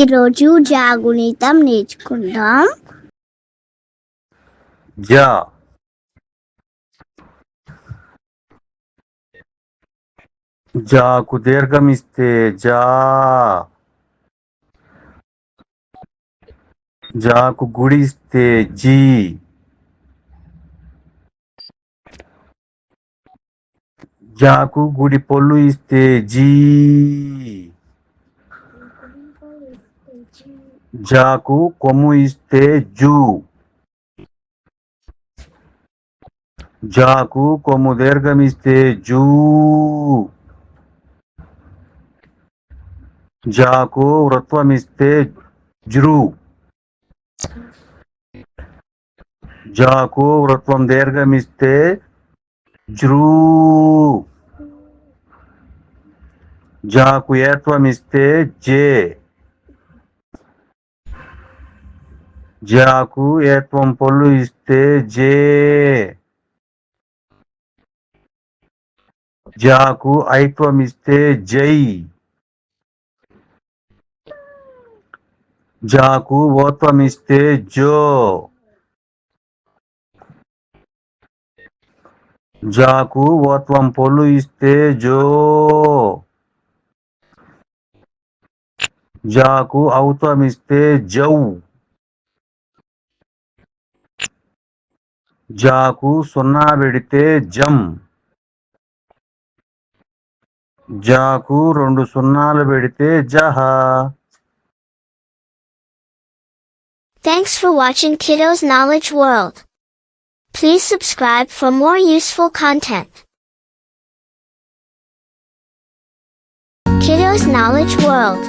ఈరోజు జాగుణితం నేర్చుకుందాం. జా జాకు దీర్ఘం ఇస్తే జా, జాకు గుడి ఇస్తే జీ, జాకు గుడి పొల్లు ఇస్తే జీ, జాకు కొమ్ము ఇస్తే జూ, జాకు కొమ్ము దీర్ఘం ఇస్తే జూ, జాకు వృత్వం ఇస్తే జృ, జాకు వృత్వం దీర్ఘం ఇస్తే జృ, జాకు ఏత్వం ఇస్తే జే, జాకు ఏత్వం పొల్లు ఇస్తే జే, జాకు ఐత్వం ఇస్తే జై, జాకు ఓత్వం ఇస్తే జో, జాకు ఓత్వం పొల్లు ఇస్తే జో, జాకు ఔత్వం ఇస్తే జౌ, జాకు సున్నా పెడితే జం, జాకు 2 సున్నాలు పెడితే జహ. Thanks for watching Kiddo's Knowledge World. Please subscribe for more useful content. Kiddo's Knowledge World.